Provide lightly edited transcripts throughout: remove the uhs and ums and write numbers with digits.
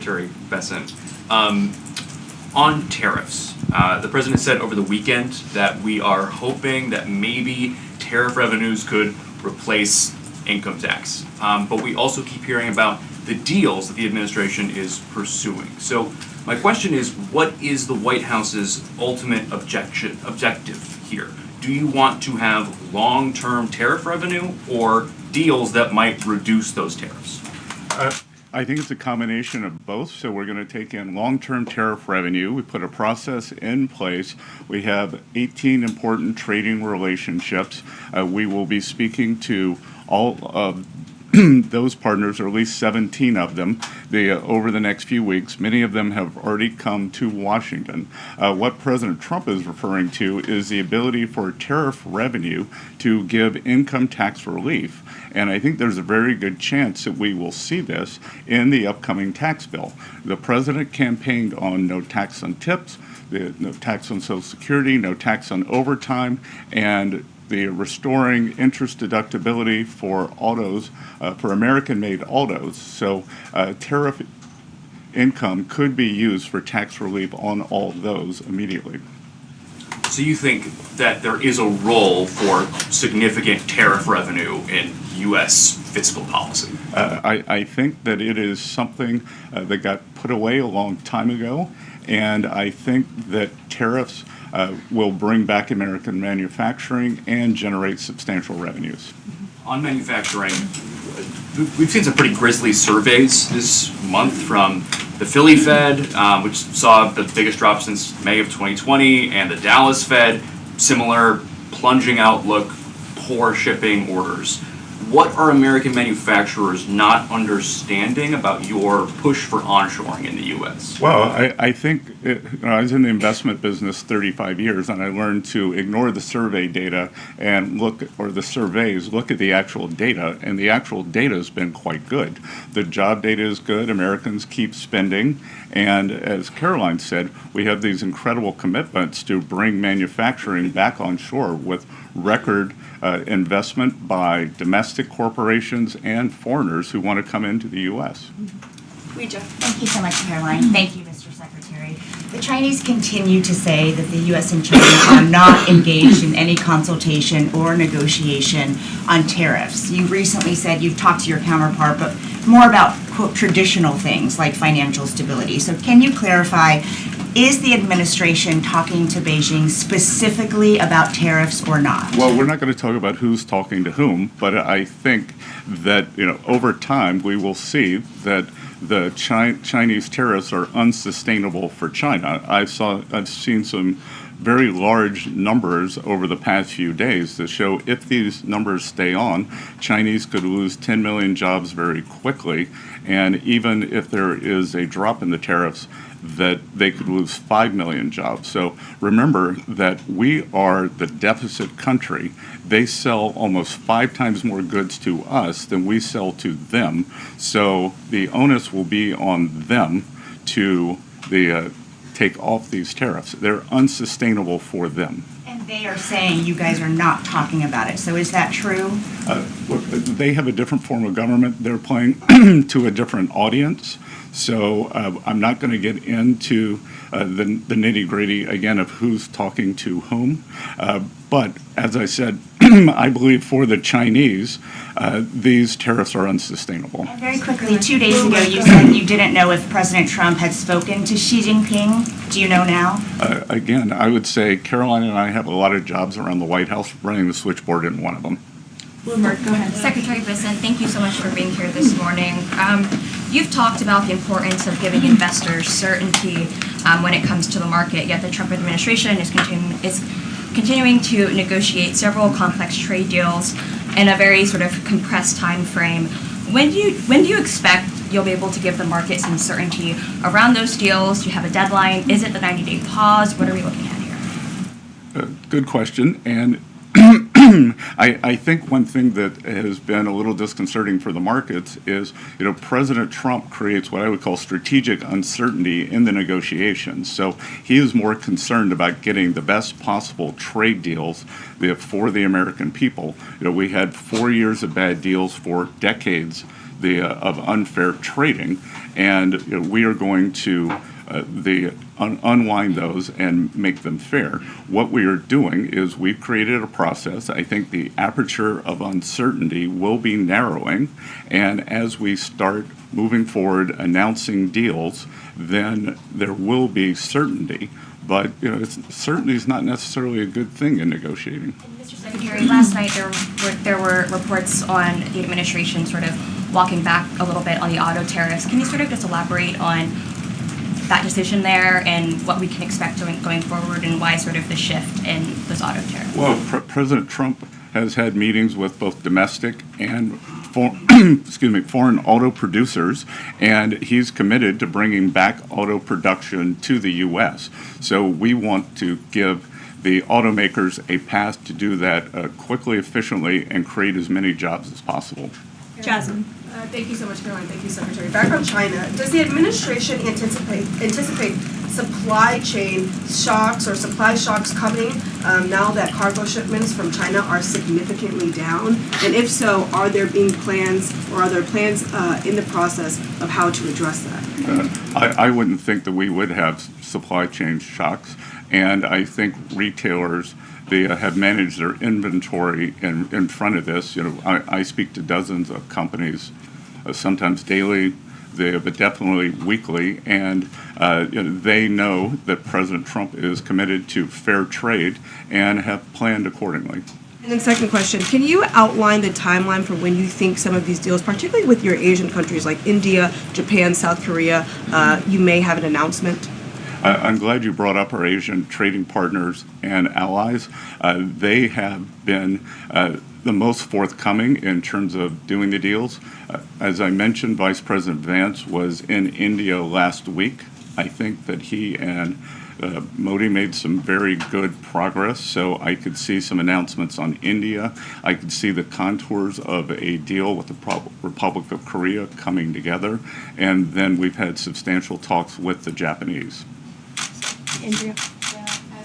Secretary Besant. On tariffs, the president said over the weekend that we are hoping that maybe tariff revenues could replace income tax. But we also keep hearing about the deals that the administration is pursuing. So my question is, what is the White House's ultimate objective here? Do you want to have long-term tariff revenue or deals that might reduce those tariffs? I think it's a combination of both. So we're going to take in long-term tariff revenue. We put a process in place. We have 18 important trading relationships. We will be speaking to all of those partners, or at least 17 of them, over the next few weeks. Many of them have already come to Washington. What President Trump is referring to is the ability for tariff revenue to give income tax relief. And I think there's a very good chance that we will see this in the upcoming tax bill. The president campaigned on no tax on tips, no tax on Social Security, no tax on overtime, and the restoring interest deductibility for autos, for American-made autos. So tariff income could be used for tax relief on all those immediately. So you think that there is a role for significant tariff revenue in U.S. fiscal policy? I think that it is something that got put away a long time ago, and I think that tariffs will bring back American manufacturing and generate substantial revenues. On manufacturing, we've seen some pretty grisly surveys this month from the Philly Fed, which saw the biggest drop since May of 2020, and the Dallas Fed, similar plunging outlook, poor shipping orders. What are American manufacturers not understanding about your push for onshoring in the U.S.? Well, I think I was in the investment business 35 years, and I learned to ignore the survey data and look at the actual data, and the actual data has been quite good. The job data is good. Americans keep spending, and as Caroline said, we have these incredible commitments to bring manufacturing back on shore with record investment by domestic corporations and foreigners who want to come into the U.S. Thank you so much, Caroline. Thank you, Mr. Secretary. The Chinese continue to say that the U.S. and China are not engaged in any consultation or negotiation on tariffs. You recently said you've talked to your counterpart, but more about, quote, traditional things like financial stability. So can you clarify, is the administration talking to Beijing specifically about tariffs or not? Well, we're not going to talk about who's talking to whom, but I think that over time we will see that the Chinese tariffs are unsustainable for China. I've seen some very large numbers over the past few days that show if these numbers stay on, Chinese could lose 10 million jobs very quickly, and even if there is a drop in the tariffs, that they could lose 5 million jobs. So remember that we are the deficit country. They sell almost 5 times more goods to us than we sell to them. So the onus will be on them to take off these tariffs. They're unsustainable for them. And they are saying you guys are not talking about it. So is that true? Look, they have a different form of government. They're playing to a different audience. So I'm not going to get into the nitty-gritty, again, of who's talking to whom. But as I said, I believe for the Chinese, these tariffs are unsustainable. And very quickly, 2 days ago, you said you didn't know if President Trump had spoken to Xi Jinping. Do you know now? Again, I would say Caroline and I have a lot of jobs around the White House. Running the switchboard isn't one of them. Bloomberg, go ahead. Secretary Besant, thank you so much for being here this morning. You've talked about the importance of giving investors certainty when it comes to the market, yet the Trump administration is continuing to negotiate several complex trade deals in a very sort of compressed time frame. When do you expect you'll be able to give the market some certainty around those deals? Do you have a deadline? Is it the 90-day pause? What are we looking at here? Good question. And I think one thing that has been a little disconcerting for the markets is, President Trump creates what I would call strategic uncertainty in the negotiations. So he is more concerned about getting the best possible trade deals for the American people. We had 4 years of bad deals for decades of unfair trading, and we are going to unwind those and make them fair. What we are doing is we've created a process. I think the aperture of uncertainty will be narrowing, and as we start moving forward announcing deals, then there will be certainty. But certainty is not necessarily a good thing in negotiating. Mr. Secretary, last night there were reports on the administration sort of walking back a little bit on the auto tariffs. Can you sort of just elaborate on that decision there and what we can expect going forward, and why sort of the shift in those auto tariffs? Well, President Trump has had meetings with both domestic and foreign auto producers, and he's committed to bringing back auto production to the U.S. So we want to give the automakers a path to do that quickly, efficiently, and create as many jobs as possible. Jasmine. Thank you so much, Caroline. Thank you, Secretary. Back on China, does the administration anticipate supply chain shocks or supply shocks coming now that cargo shipments from China are significantly down? And if so, are there plans in the process of how to address that? I wouldn't think that we would have supply chain shocks, and I think retailers, they have managed their inventory in front of this. I speak to dozens of companies, sometimes daily, but definitely weekly, and they know that President Trump is committed to fair trade and have planned accordingly. And then second question, can you outline the timeline for when you think some of these deals, particularly with your Asian countries like India, Japan, South Korea, you may have an announcement? I'm glad you brought up our Asian trading partners and allies. They have been the most forthcoming in terms of doing the deals. As I mentioned, Vice President Vance was in India last week. I think that he and Modi made some very good progress, so I could see some announcements on India. I could see the contours of a deal with the Republic of Korea coming together, and then we've had substantial talks with the Japanese. Andrea?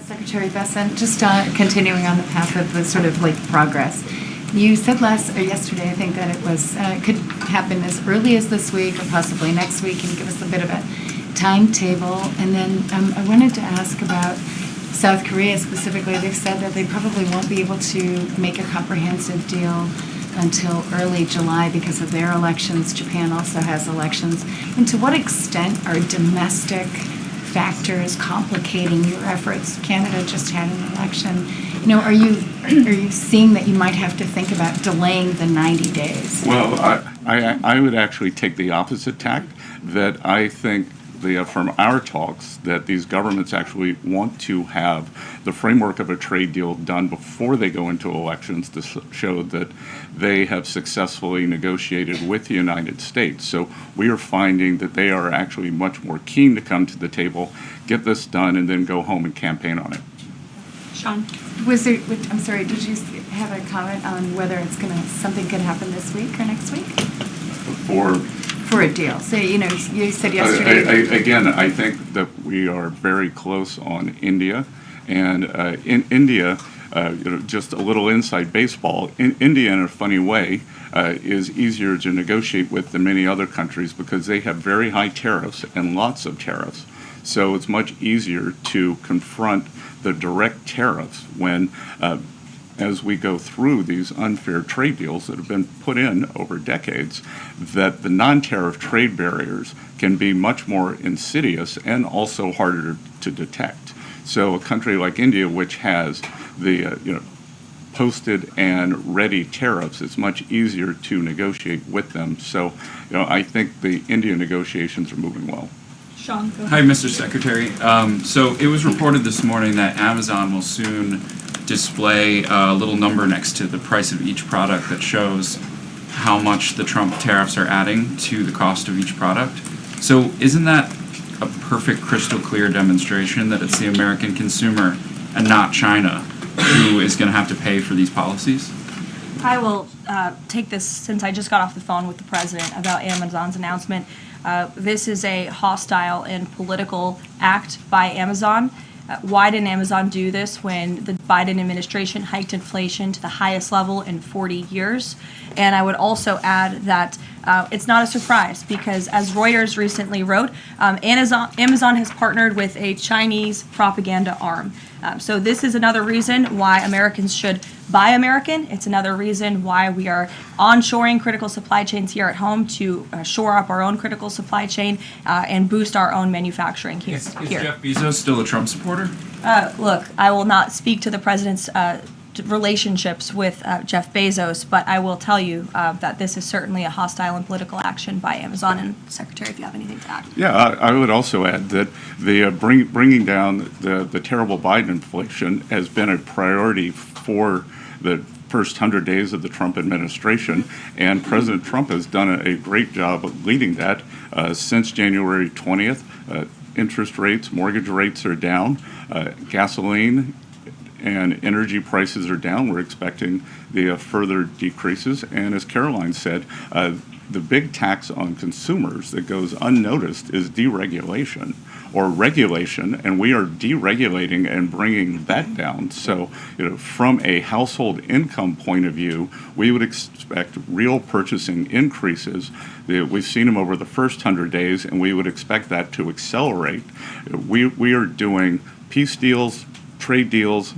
Secretary Bessent, just continuing on the path of the sort of like progress. You said yesterday, I think, that it was could happen as early as this week or possibly next week. Can you give us a bit of a timetable? And then I wanted to ask about South Korea specifically. They've said that they probably won't be able to make a comprehensive deal until early July because of their elections. Japan also has elections. And to what extent are domestic factors complicating your efforts? Canada just had an election. Are you seeing that you might have to think about delaying the 90 days? Well, I would actually take the opposite tack, that I think from our talks that these governments actually want to have the framework of a trade deal done before they go into elections to show that they have successfully negotiated with the United States. So we are finding that they are actually much more keen to come to the table, get this done, and then go home and campaign on it. Sean? I'm sorry, did you have a comment on whether something could happen this week or next week? For a deal. So, you said yesterday. Again, I think that we are very close on India. And in India, just a little inside baseball, India, in a funny way, is easier to negotiate with than many other countries because they have very high tariffs and lots of tariffs. So it's much easier to confront the direct tariffs when as we go through these unfair trade deals that have been put in over decades, that the non-tariff trade barriers can be much more insidious and also harder to detect. So a country like India, which has the posted and ready tariffs, it's much easier to negotiate with them. So I think the India negotiations are moving well. Sean, go ahead. Hi, Mr. Secretary. So it was reported this morning that Amazon will soon display a little number next to the price of each product that shows how much the Trump tariffs are adding to the cost of each product. So isn't that a perfect crystal clear demonstration that it's the American consumer and not China who is going to have to pay for these policies? I will take this since I just got off the phone with the president about Amazon's announcement. This is a hostile and political act by Amazon. Why didn't Amazon do this when the Biden administration hiked inflation to the highest level in 40 years. And I would also add that it's not a surprise because, as Reuters recently wrote, Amazon has partnered with a Chinese propaganda arm. So this is another reason why Americans should buy American. It's another reason why we are onshoring critical supply chains here at home to shore up our own critical supply chain and boost our own manufacturing here. Is Jeff Bezos still a Trump supporter? Look, I will not speak to the president's relationships with Jeff Bezos, but I will tell you that this is certainly a hostile and political action by Amazon. And Secretary, if you have anything to add. Yeah, I would also add that the bringing down the terrible Biden inflation has been a priority for the first 100 days of the Trump administration, and President Trump has done a great job of leading that since January 20th. Interest rates, mortgage rates are down, gasoline and energy prices are down. We're expecting the further decreases. And as Caroline said, the big tax on consumers that goes unnoticed is deregulation or regulation, and we are deregulating and bringing that down. So, from a household income point of view, we would expect real purchasing increases. We've seen them over the first 100 days, and we would expect that to accelerate. We are doing peace deals, trade deals,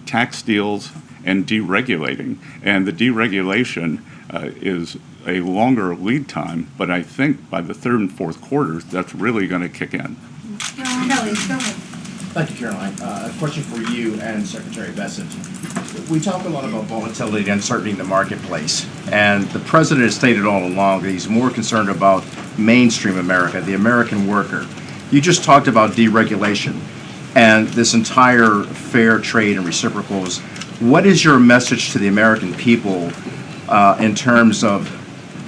tax deals, and deregulating. And the deregulation is a longer lead time, but I think by the third and fourth quarters, that's really going to kick in. Kelly, go ahead. Thank you, Caroline. A question for you and Secretary Bessent. We talk a lot about volatility and uncertainty in the marketplace, and the president has stated all along that he's more concerned about mainstream America, the American worker. You just talked about deregulation and this entire fair trade and reciprocals. What is your message to the American people in terms of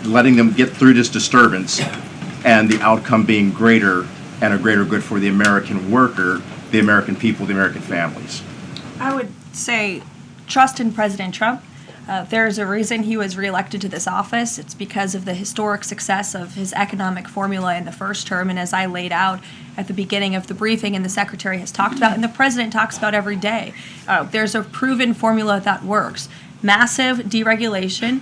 letting them get through this disturbance and the outcome being greater and a greater good for the American worker, the American people, the American families? I would say trust in President Trump. There's a reason he was reelected to this office. It's because of the historic success of his economic formula in the first term. And as I laid out at the beginning of the briefing and the Secretary has talked about and the President talks about every day, there's a proven formula that works. Massive deregulation,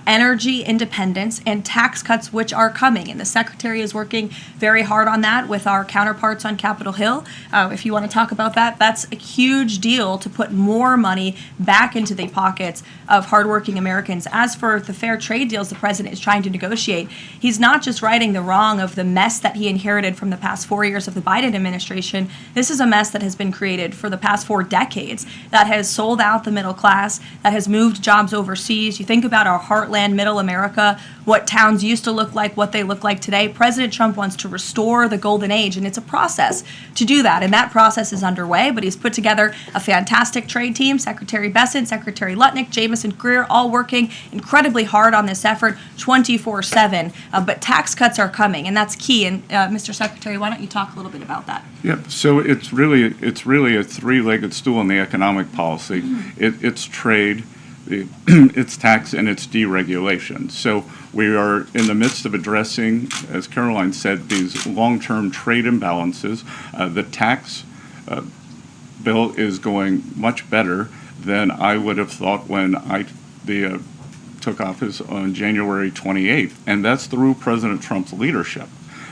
energy independence, and tax cuts, which are coming. And the Secretary is working very hard on that with our counterparts on Capitol Hill. If you want to talk about that, that's a huge deal to put more money back into the pockets of hardworking Americans. As for the fair trade deals the President is trying to negotiate, he's not just righting the wrong of the mess that he inherited from the past 4 years of the Biden administration. This is a mess that has been created for the past 4 decades that has sold out the middle class, that has moved jobs overseas. You think about our heartland, middle America, what towns used to look like, what they look like today. President Trump wants to restore the golden age, and it's a process to do that. And that process is underway, but he's put together a fantastic trade team. Secretary Bessent, Secretary Lutnick, Jamieson Greer, all working incredibly hard on this effort 24/7. But tax cuts are coming, and that's key. And Mr. Secretary, why don't you talk a little bit about that? Yeah, so it's really a three-legged stool in the economic policy. It's trade, it's tax, and it's deregulation. So we are in the midst of addressing, as Caroline said, these long-term trade imbalances. The tax bill is going much better than I would have thought when I took office on January 28th, and that's through President Trump's leadership.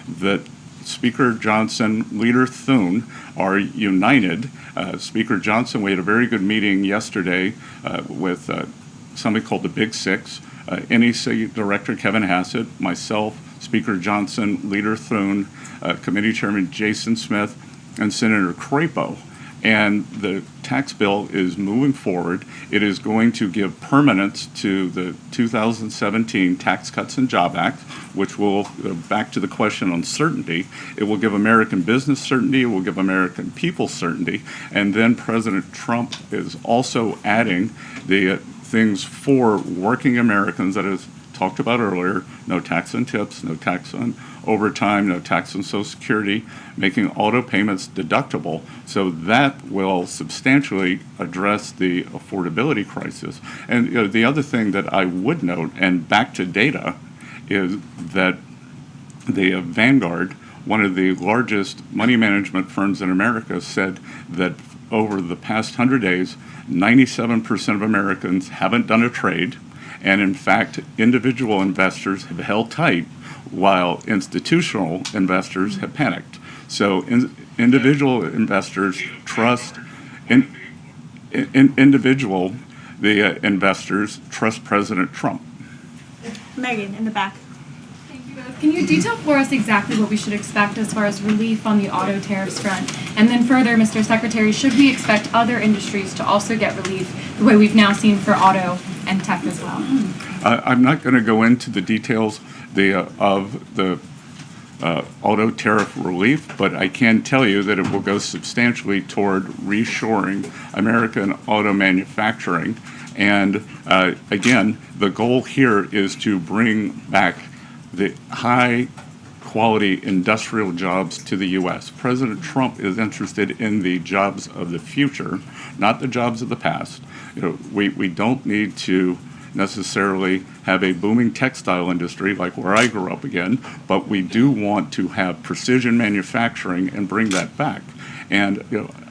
That Speaker Johnson, Leader Thune are united. Speaker Johnson, we had a very good meeting yesterday with something called the Big Six, NEC Director Kevin Hassett, myself, Speaker Johnson, Leader Thune, Committee Chairman Jason Smith, and Senator Crapo. And the tax bill is moving forward. It is going to give permanence to the 2017 Tax Cuts and Job Act, which will, back to the question on certainty, it will give American business certainty, it will give American people certainty, and then President Trump is also adding the things for working Americans that is talked about earlier: no tax on tips, no tax on overtime, no tax on Social Security, making auto payments deductible. So that will substantially address the affordability crisis. And the other thing that I would note, and back to data, is that the Vanguard, one of the largest money management firms in America, said that over the past 100 days, 97% of Americans haven't done a trade, and in fact, individual investors have held tight while institutional investors have panicked. So individual investors trust investors trust President Trump. Megan, in the back. Can you detail for us exactly what we should expect as far as relief on the auto tariffs front? And then further, Mr. Secretary, should we expect other industries to also get relief the way we've now seen for auto and tech as well? I'm not going to go into the details of the auto tariff relief, but I can tell you that it will go substantially toward reshoring American auto manufacturing. And again, the goal here is to bring back the high quality industrial jobs to the U.S. President Trump is interested in the jobs of the future, not the jobs of the past. We don't need to necessarily have a booming textile industry like where I grew up again, but we do want to have precision manufacturing and bring that back. And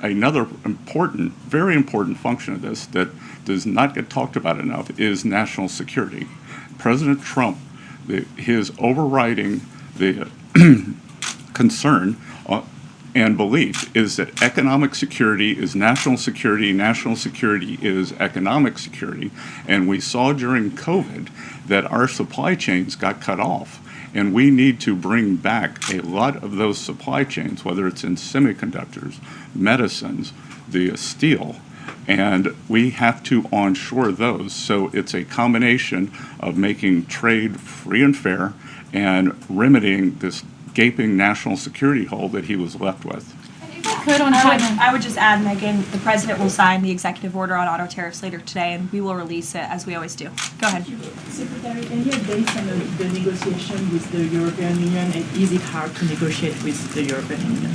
another important, very important function of this that does not get talked about enough is national security. President Trump, his overriding the concern and belief is that economic security is national security is economic security, and we saw during COVID that our supply chains got cut off, and we need to bring back a lot of those supply chains, whether it's in semiconductors, medicines, the steel, and we have to onshore those. So it's a combination of making trade free and fair and remedying this gaping national security hole that he was left with. I would just add, Megan, the president will sign the executive order on auto tariffs later today, and we will release it as we always do. Go ahead. Secretary, any updates on the negotiation with the European Union, and is it hard to negotiate with the European Union?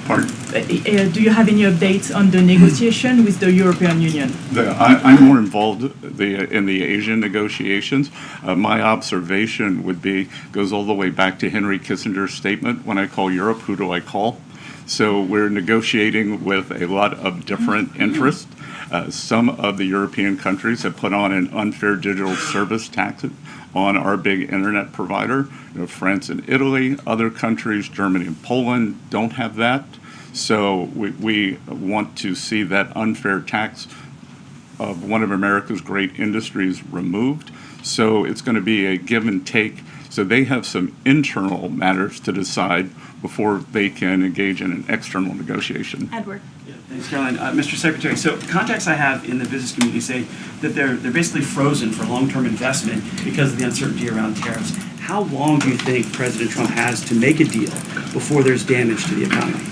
Pardon? Do you have any updates on the negotiation with the European Union? I'm more involved in the Asian negotiations. My observation goes all the way back to Henry Kissinger's statement, when I call Europe, who do I call? So we're negotiating with a lot of different interests. Some of the European countries have put on an unfair digital service tax on our big internet provider. France and Italy, other countries, Germany and Poland, don't have that. So we want to see that unfair tax of one of America's great industries removed. So it's going to be a give and take. So they have some internal matters to decide before they can engage in an external negotiation. Edward. Yeah, thanks, Caroline. Mr. Secretary, so contacts I have in the business community say that they're basically frozen for long-term investment because of the uncertainty around tariffs. How long do you think President Trump has to make a deal before there's damage to the economy?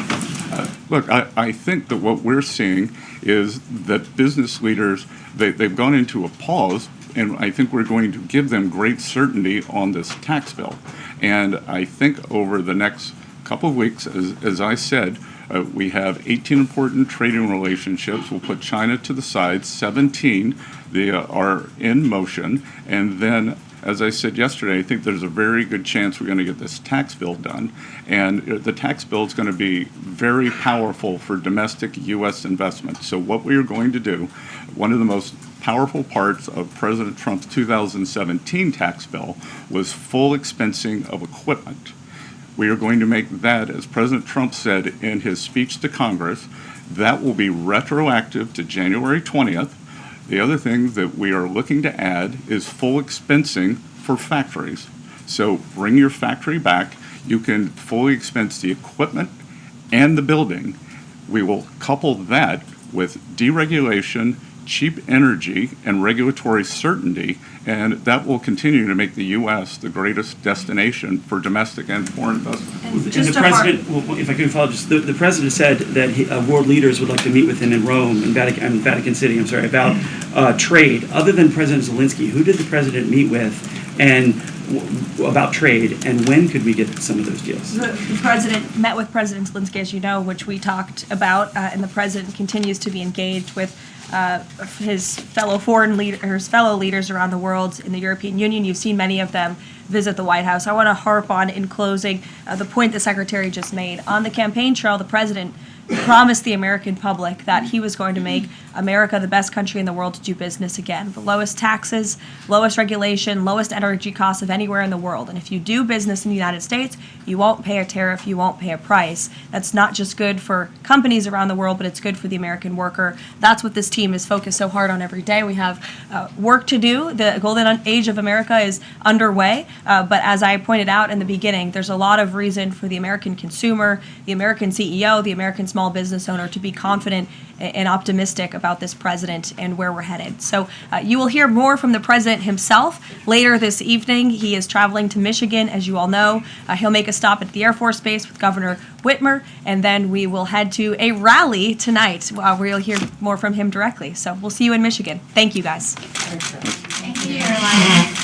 Look, I think that what we're seeing is that business leaders, they've gone into a pause, and I think we're going to give them great certainty on this tax bill. And I think over the next couple of weeks, as I said, we have 18 important trading relationships. We'll put China to the side. 17 are in motion. And then, as I said yesterday, I think there's a very good chance we're going to get this tax bill done. And the tax bill is going to be very powerful for domestic U.S. investment. So what we are going to do, one of the most powerful parts of President Trump's 2017 tax bill was full expensing of equipment. We are going to make that, as President Trump said in his speech to Congress, that will be retroactive to January 20th. The other thing that we are looking to add is full expensing for factories. So bring your factory back. You can fully expense the equipment and the building. We will couple that with deregulation, cheap energy, and regulatory certainty, and that will continue to make the U.S. the greatest destination for domestic and foreign investment. And the president, well, if I could follow, just the president said that world leaders would like to meet with him in Rome and Vatican City. About trade. Other than President Zelensky, who did the president meet with, and about trade, and when could we get some of those deals? The president met with President Zelensky, as you know, which we talked about, and the president continues to be engaged with his fellow leaders around the world in the European Union. You've seen many of them visit the White House. I want to harp on, in closing, the point the Secretary just made. On the campaign trail, the president promised the American public that he was going to make America the best country in the world to do business again. The lowest taxes, lowest regulation, lowest energy costs of anywhere in the world. And if you do business in the United States, you won't pay a tariff, you won't pay a price. That's not just good for companies around the world, but it's good for the American worker. That's what this team is focused so hard on every day. We have work to do. The golden age of America is underway, but as I pointed out in the beginning, there's a lot of reason for the American consumer, the American CEO, the American small business owner to be confident and optimistic about this president and where we're headed. So you will hear more from the president himself later this evening. He is traveling to Michigan, as you all know. He'll make a stop at the Air Force Base with Governor Whitmer, and then we will head to a rally tonight where you'll hear more from him directly. So we'll see you in Michigan. Thank you, guys. Thank you, Caroline.